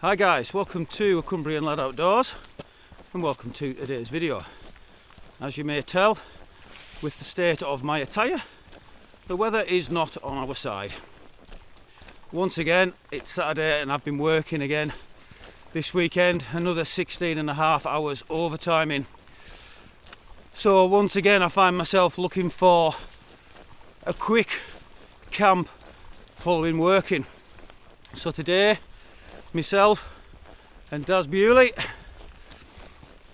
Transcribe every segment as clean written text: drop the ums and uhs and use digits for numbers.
Hi guys, welcome to A Cumbrian Lad Outdoors and welcome to today's video. As you may tell, with the state of my attire, the weather is not on our side. Once again, it's Saturday and I've been working again this weekend, another 16.5 hours overtiming. So once again I find myself looking for a quick camp following working. So today, myself and Daz Bewley,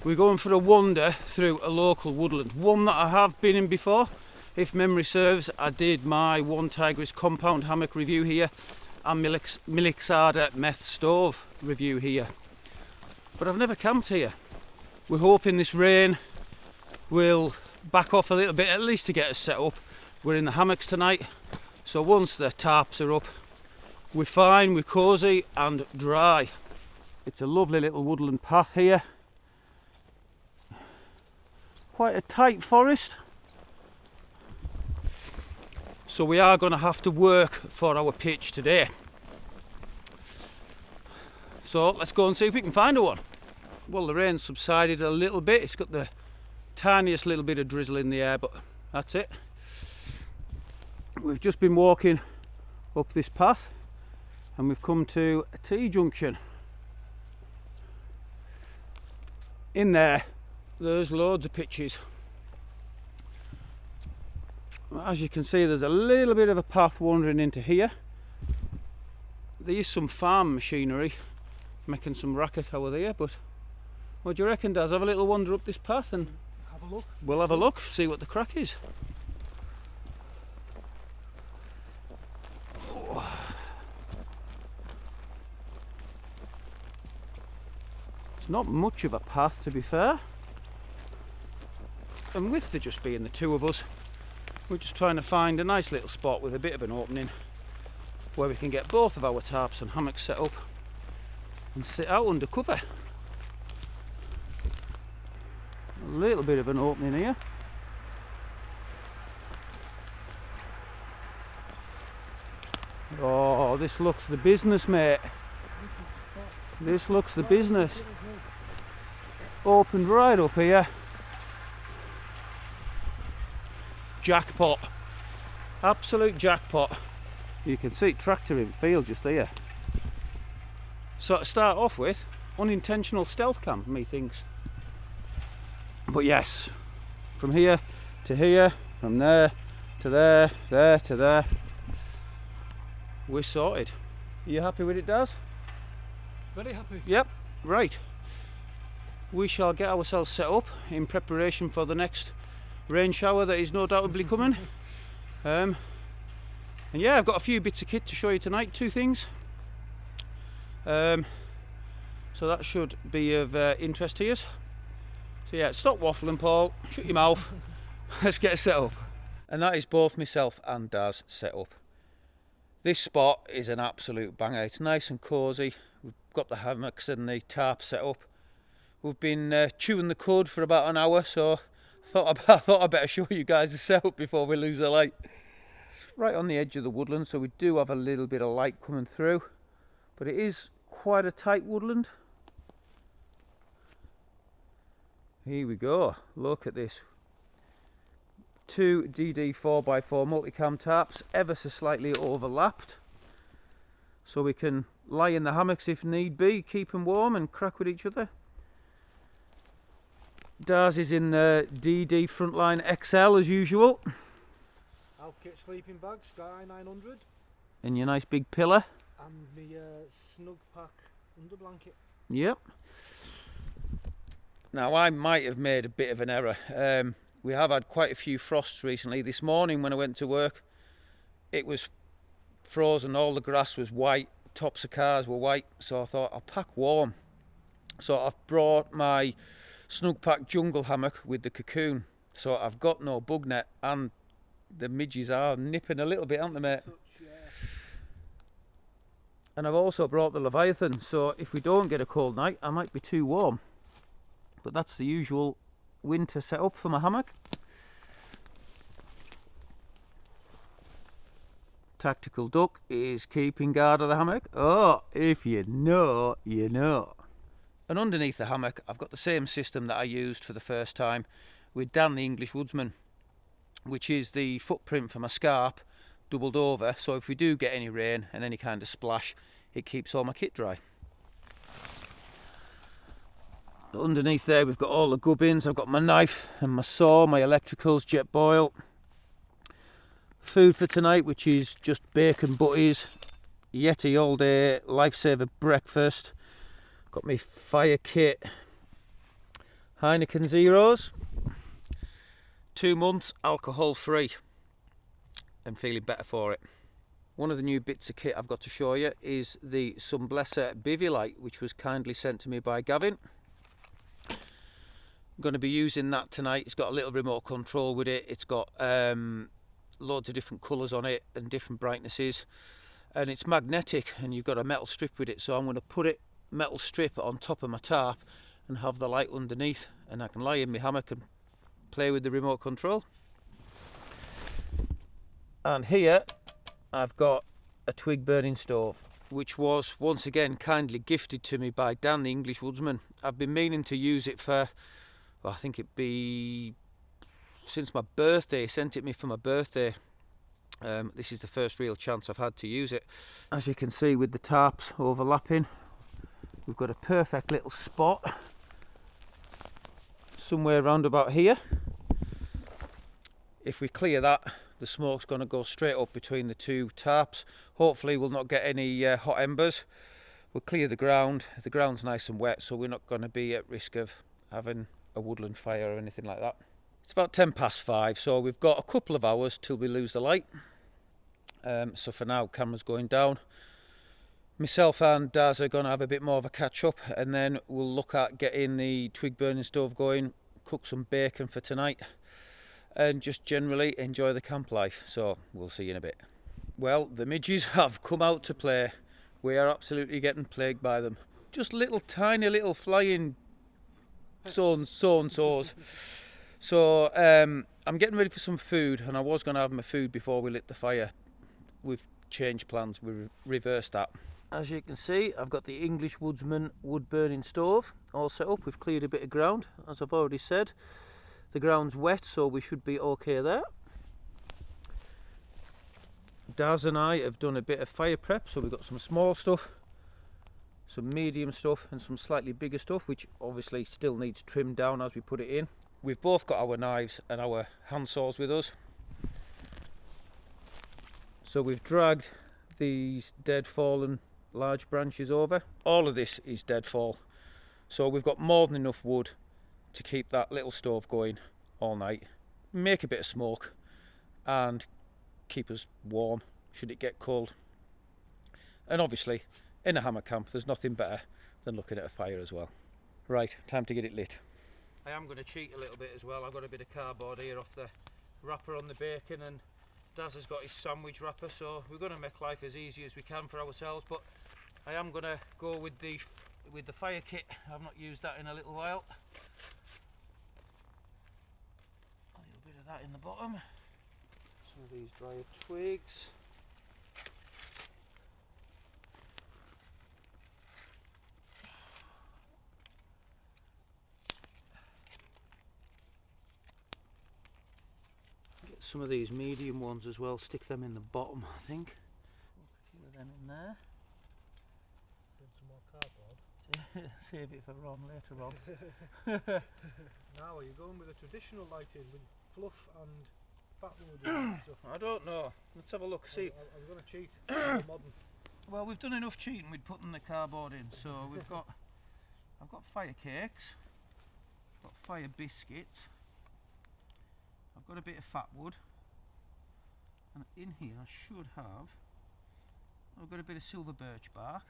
we're going for a wander through a local woodland, one that I have been in before. If memory serves, I did my One Tigris compound hammock review here and Milixada meth stove review here, but I've never camped here. We're hoping this rain will back off a little bit, at least to get us set up. We're in the hammocks tonight, so once the tarps are up, we're fine, we're cosy and dry. It's a lovely little woodland path here. Quite a tight forest. So we are going to have to work for our pitch today. So let's go and see if we can find a one. Well, the rain subsided a little bit. It's got the tiniest little bit of drizzle in the air, but that's it. We've just been walking up this path and we've come to a T-junction. In there's loads of pitches. As you can see, there's a little bit of a path wandering into here. There is some farm machinery making some racket over there, but what do you reckon, Daz? Have a little wander up this path and have a look. We'll have a look, see what the crack is. It's not much of a path, to be fair, and with there just being the two of us, we're just trying to find a nice little spot with a bit of an opening where we can get both of our tarps and hammocks set up and sit out under cover. A little bit of an opening here. Oh, this looks the business, mate. This looks the business. Opened right up here. Jackpot. Absolute jackpot. You can see tractor in field just here. So to start off with, unintentional stealth camp, methinks. But yes, from here to here, from there to there, there to there, we're sorted. Are you happy with it, Daz? Very happy. Yep, right. We shall get ourselves set up in preparation for the next rain shower that is no doubtably coming. And yeah, I've got a few bits of kit to show you tonight, two things. So that should be of interest to you. So yeah, stop waffling, Paul, shut your mouth. Let's get set up. And that is both myself and Daz set up. This spot is an absolute banger. It's nice and cosy. We've got the hammocks and the tarp set up. We've been chewing the cud for about an hour, so I thought I'd better show you guys the setup before we lose the light. Right on the edge of the woodland, so we do have a little bit of light coming through, but it is quite a tight woodland. Here we go, look at this. Two DD 4x4 multicam tarps, ever so slightly overlapped, so we can lie in the hammocks if need be, keep them warm and crack with each other. Daz is in the DD Frontline XL as usual. Alkit sleeping bag, Sky 900. And your nice big pillar. And the snug pack under blanket. Yep. Now I might have made a bit of an error. We have had quite a few frosts recently. This morning when I went to work, it was frozen, all the grass was white, tops of cars were white, so I thought I'll pack warm. So I've brought my snug pack jungle hammock with the cocoon, so I've got no bug net, and the midges are nipping a little bit, aren't they, mate? And I've also brought the Leviathan, so if we don't get a cold night I might be too warm, but that's the usual winter setup for my hammock. tactical duck is keeping guard of the hammock. Oh, if you know, you know. And underneath the hammock, I've got the same system that I used for the first time with Dan the English Woodsman, which is the footprint for my scarp doubled over, so if we do get any rain and any kind of splash, it keeps all my kit dry. Underneath there we've got all the gubbins. I've got my knife and my saw, my electricals, jet boil. Food for tonight, which is just bacon butties, Yeti all day, lifesaver breakfast. Got my fire kit, Heineken Zeros, 2 months alcohol free, and feeling better for it. One of the new bits of kit I've got to show you is the Sunblesa bivvy light, which was kindly sent to me by Gavin. I'm going to be using that tonight. It's got a little remote control with it. It's got loads of different colours on it and different brightnesses, and it's magnetic, and you've got a metal strip with it, so I'm going to put it metal strip on top of my tarp and have the light underneath, and I can lie in my hammock and play with the remote control. And here I've got a twig burning stove, which was once again kindly gifted to me by Dan the English Woodsman. I've been meaning to use it for, well, I think it'd be since my birthday. He sent it me for my birthday. This is the first real chance I've had to use it. As you can see, with the tarps overlapping, we've got a perfect little spot somewhere around about here. If we clear that, the smoke's going to go straight up between the two tarps. Hopefully we'll not get any hot embers. We'll clear the ground. The ground's nice and wet, so we're not going to be at risk of having a woodland fire or anything like that. It's about 5:10, so we've got a couple of hours till we lose the light. So for now, camera's going down. Myself and Daz are going to have a bit more of a catch up, and then we'll look at getting the twig burning stove going, cook some bacon for tonight, and just generally enjoy the camp life. So we'll see you in a bit. Well, the midges have come out to play. We are absolutely getting plagued by them. Just little tiny little flying so-and-so's. So I'm getting ready for some food, and I was going to have my food before we lit the fire. We've changed plans, we reversed that. As you can see, I've got the English Woodsman wood burning stove all set up. We've cleared a bit of ground, as I've already said. The ground's wet, so we should be okay there. Daz and I have done a bit of fire prep, so we've got some small stuff, some medium stuff, and some slightly bigger stuff, which obviously still needs trimmed down as we put it in. We've both got our knives and our hand saws with us. So we've dragged these dead fallen large branches over. All of this is deadfall, so we've got more than enough wood to keep that little stove going all night, make a bit of smoke and keep us warm should it get cold. And obviously in a hammock camp there's nothing better than looking at a fire as well. Right, time to get it lit. I am going to cheat a little bit as well. I've got a bit of cardboard here off the wrapper on the bacon, and Daz has got his sandwich wrapper, so we're going to make life as easy as we can for ourselves. But I am going to go with the fire kit. I've not used that in a little while. A little bit of that in the bottom. Some of these dried twigs. Get some of these medium ones as well, stick them in the bottom, I think. A few of them in there. Some more cardboard. Save it for Ron later on. Now are you going with a traditional lighting with fluff and fat wood and stuff? I don't know. Let's have a look. See. I was going to cheat. More modern. Well, we've done enough cheating with putting the cardboard in. So we've got. I've got fire cakes. I've got fire biscuits. I've got a bit of fat wood. And in here I should have. I've got a bit of silver birch bark.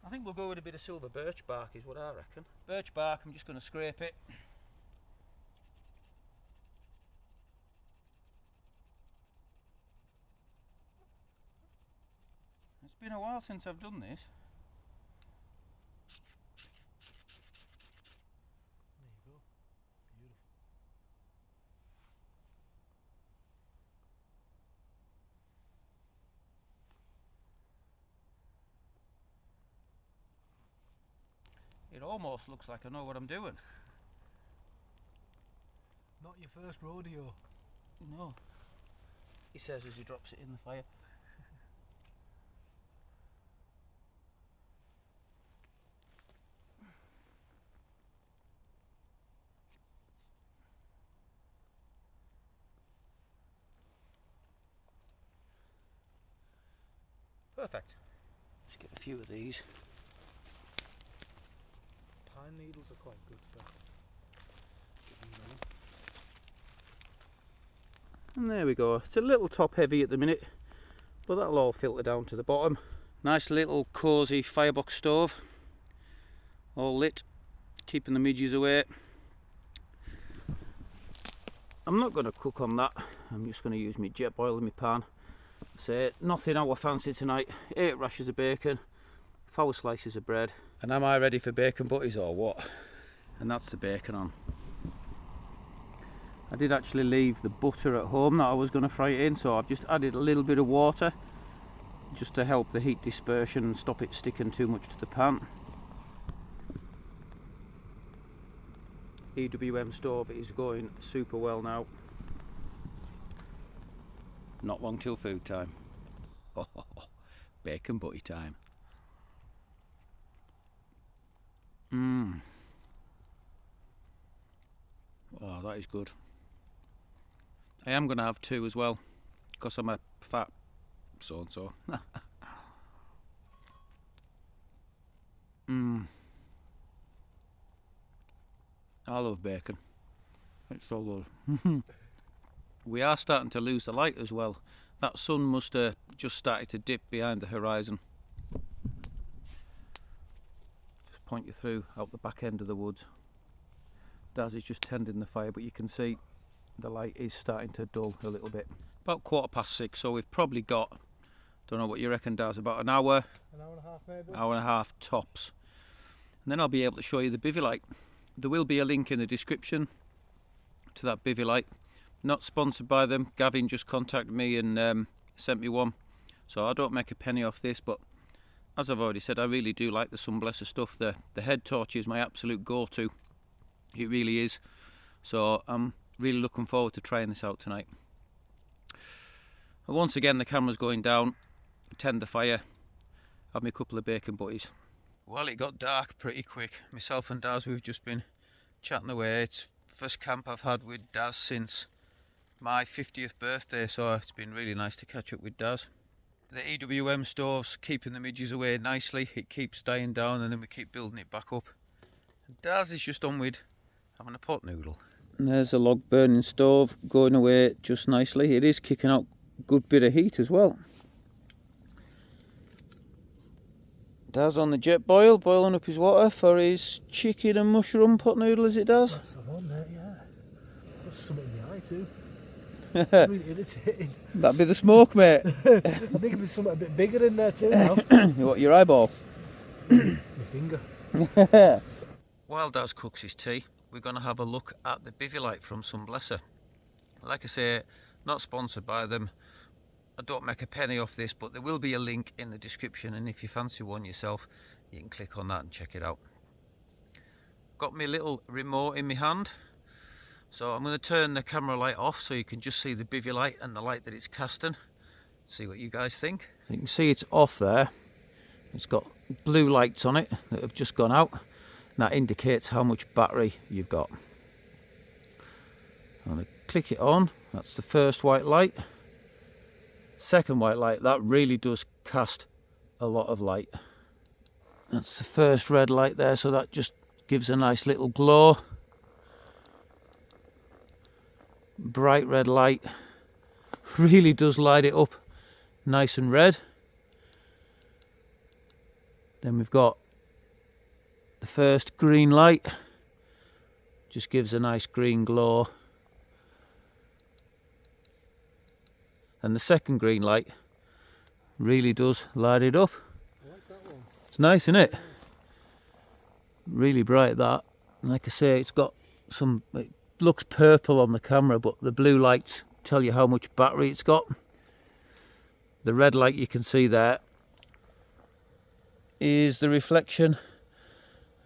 I think we'll go with a bit of silver birch bark is what I reckon. Birch bark, I'm just going to scrape it. It's been a while since I've done this. There you go. Beautiful. It almost looks like I know what I'm doing. Not your first rodeo. No. He says as he drops it in the fire. Perfect. Let's get a few of these. Pine needles are quite good for getting them. And there we go. It's a little top heavy at the minute, but that'll all filter down to the bottom. Nice little cosy firebox stove, all lit, keeping the midges away. I'm not going to cook on that. I'm just going to use my jet boil in my pan. So nothing our fancy tonight. 8 rashers of bacon, 4 slices of bread. And am I ready for bacon butties or what? And that's the bacon on. I did actually leave the butter at home that I was going to fry it in, so I've just added a little bit of water just to help the heat dispersion and stop it sticking too much to the pan. EWM stove is going super well now. Not long till food time. Oh, bacon butty time. Mmm. Oh, that is good. I am going to have 2 as well, because I'm a fat so-and-so. Mmm. I love bacon. It's so good. We are starting to lose the light as well. That sun must have just started to dip behind the horizon. Just point you through out the back end of the woods. Daz is just tending the fire, but you can see the light is starting to dull a little bit. About 6:15, so we've probably got, don't know what you reckon, Daz, about an hour. An hour and a half maybe? Hour and a half tops. And then I'll be able to show you the bivvy light. There will be a link in the description to that bivvy light. Not sponsored by them. Gavin just contacted me and sent me one. So I don't make a penny off this, but as I've already said, I really do like the Sunblesa stuff. The head torch is my absolute go-to. It really is. So I'm really looking forward to trying this out tonight. And once again, the camera's going down. Tend the fire. Have me a couple of bacon butties. Well, it got dark pretty quick. Myself and Daz, we've just been chatting away. It's first camp I've had with Daz since my 50th birthday, so it's been really nice to catch up with Daz. The EWM stove's keeping the midges away nicely. It keeps dying down and then we keep building it back up. Daz is just on with having a pot noodle. And there's a log burning stove going away just nicely. It is kicking out a good bit of heat as well. Daz on the jet boil, boiling up his water for his chicken and mushroom pot noodle as it does. That's the one there, yeah. That's something in the eye too. It's really irritating. That'd be the smoke, mate. I think there's something a bit bigger in there too now. What, your eyeball? My finger. While Daz cooks his tea, we're going to have a look at the bivvy light from Sunblesa. Like I say, not sponsored by them. I don't make a penny off this, but there will be a link in the description, and if you fancy one yourself, you can click on that and check it out. Got my little remote in my hand, so I'm going to turn the camera light off so you can just see the bivvy light and the light that it's casting. See what you guys think. You can see it's off there. It's got blue lights on it that have just gone out. That indicates how much battery you've got. I'm going to click it on. That's the first white light. Second white light, that really does cast a lot of light. That's the first red light there, so that just gives a nice little glow. Bright red light, really does light it up nice and red. Then we've got the first green light, just gives a nice green glow. And the second green light really does light it up. I like that one. It's nice, isn't it? Really bright, that. And like I say, it's got some, it looks purple on the camera, but the blue lights tell you how much battery it's got. The red light you can see there is the reflection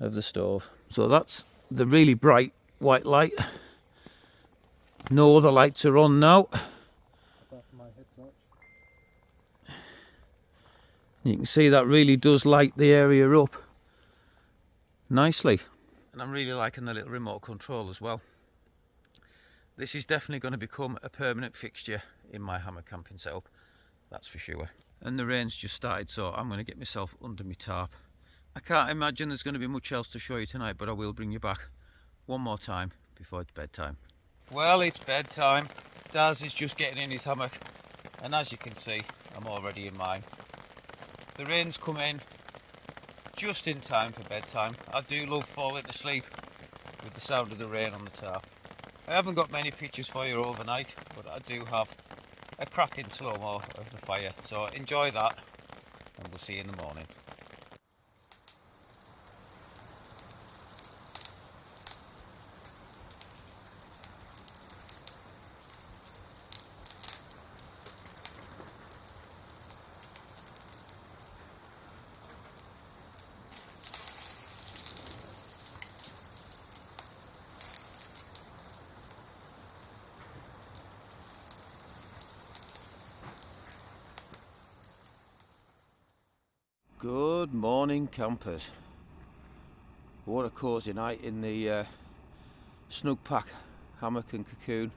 of the stove. So that's the really bright white light. No other lights are on now. Apart from my head torch. You can see that really does light the area up nicely. And I'm really liking the little remote control as well. This is definitely going to become a permanent fixture in my hammock camping setup, that's for sure. And the rain's just started, so I'm going to get myself under my tarp. I can't imagine there's going to be much else to show you tonight, but I will bring you back one more time before it's bedtime. Well, it's bedtime. Daz is just getting in his hammock, and as you can see, I'm already in mine. The rain's come in just in time for bedtime. I do love falling to sleep with the sound of the rain on the tarp. I haven't got many pictures for you overnight, but I do have a cracking slow-mo of the fire, so enjoy that, and we'll see you in the morning. Good morning, campers. What a cosy night in the snug pack hammock and cocoon.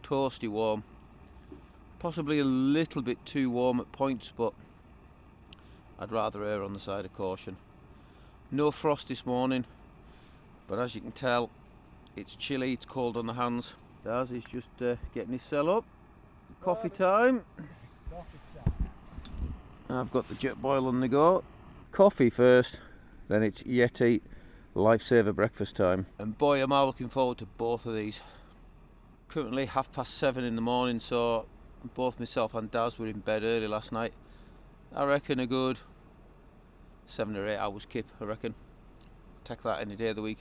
Toasty warm, possibly a little bit too warm at points, but I'd rather err on the side of caution. No frost this morning, but as you can tell, it's chilly, it's cold on the hands. Daz is just getting his cell up. Coffee time. Coffee time. I've got the jet boil on the go. Coffee first, then it's Yeti lifesaver breakfast time. And boy, am I looking forward to both of these. Currently 7:30 in the morning, so both myself and Daz were in bed early last night. I reckon a good 7 or 8 hours kip, I reckon. Take that any day of the week.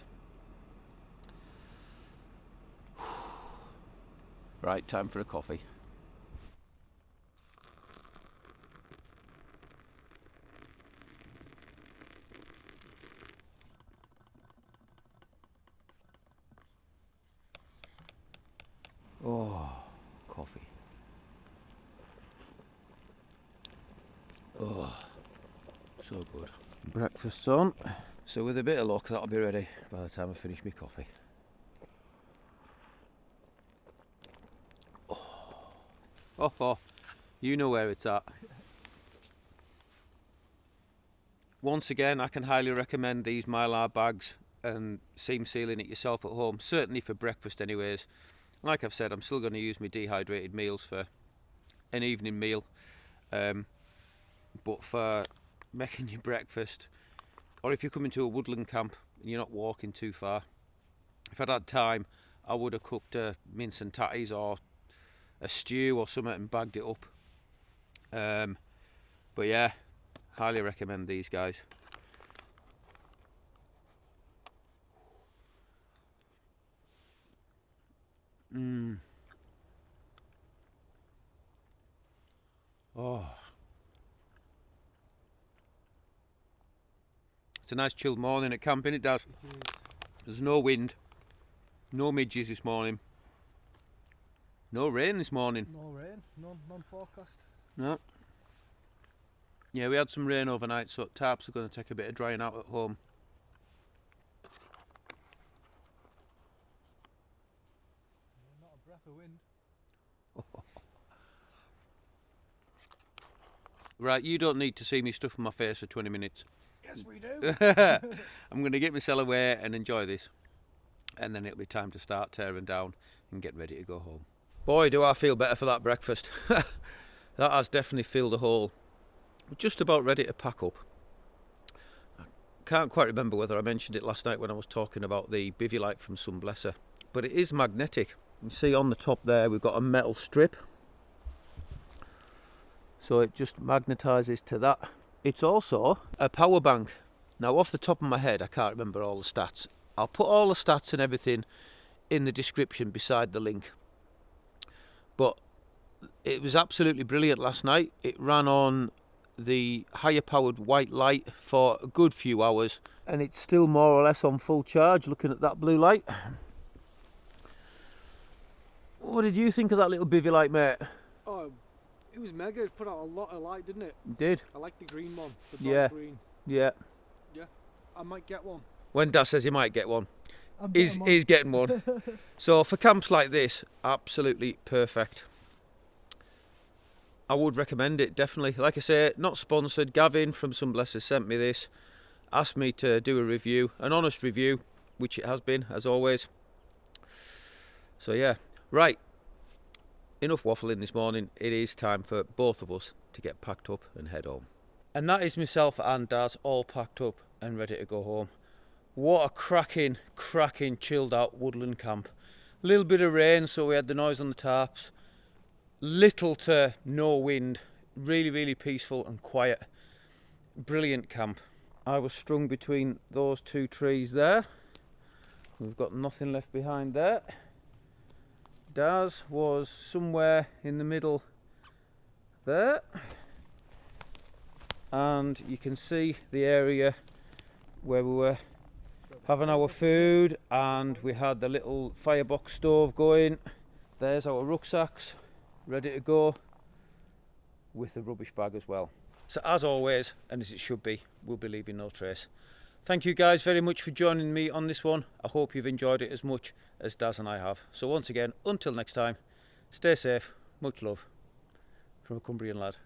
Right, time for a coffee. Oh, coffee. Oh, so good. Breakfast's on. So with a bit of luck, that'll be ready by the time I finish my coffee. Oh, you know where it's at. Once again, I can highly recommend these Mylar bags and seam sealing it yourself at home, certainly for breakfast anyways. Like I've said, I'm still going to use my dehydrated meals for an evening meal, but for making your breakfast, or if you're coming to a woodland camp and you're not walking too far, if I'd had time, I would have cooked mince and tatties or a stew or something and bagged it up. But yeah, highly recommend these guys. Oh, it's a nice chilled morning at camping, it does. It is. There's no wind, no midges this morning, no rain this morning. No rain, none forecast. No. Yeah, we had some rain overnight, so tarps are going to take a bit of drying out at home. Not a breath of wind. Right, you don't need to see me stuffing my face for 20 minutes. Yes, we do. I'm going to get myself away and enjoy this. And then it'll be time to start tearing down and get ready to go home. Boy, do I feel better for that breakfast. That has definitely filled a hole. We're just about ready to pack up. I can't quite remember whether I mentioned it last night when I was talking about the bivvy light from Sunblesa, but it is magnetic. You see on the top there we've got a metal strip, so it just magnetises to that. It's also a power bank. Now off the top of my head I can't remember all the stats. I'll put all the stats and everything in the description beside the link. But it was absolutely brilliant last night. It ran on the higher powered white light for a good few hours, and it's still more or less on full charge, looking at that blue light. What did you think of that little bivvy light, mate? Oh, it was mega. It put out a lot of light, didn't it? It did. I like the green one, the dark Yeah. green. Yeah. Yeah, I might get one. When Dad says he might get one, He's he's getting one. So for camps like this, absolutely perfect. I would recommend it, definitely. Like I say, not sponsored. Gavin from Sunblesa sent me this, asked me to do a review, an honest review, which it has been, as always. So yeah, right. Enough waffling this morning. It is time for both of us to get packed up and head home. And that is myself and Daz all packed up and ready to go home. What a cracking, chilled out woodland camp. Little bit of rain, so we had the noise on the tarps. Little to no wind. Really peaceful and quiet. Brilliant camp. I was strung between those two trees there. We've got nothing left behind there. Daz was somewhere in the middle there. And you can see the area where we were having our food, and we had the little firebox stove going. There's our rucksacks ready to go with the rubbish bag as well. So as always, and as it should be, we'll be leaving no trace. Thank you guys very much for joining me on this one. I hope you've enjoyed it as much as Daz and I have. So once again, until next time, stay safe, much love from a Cumbrian lad.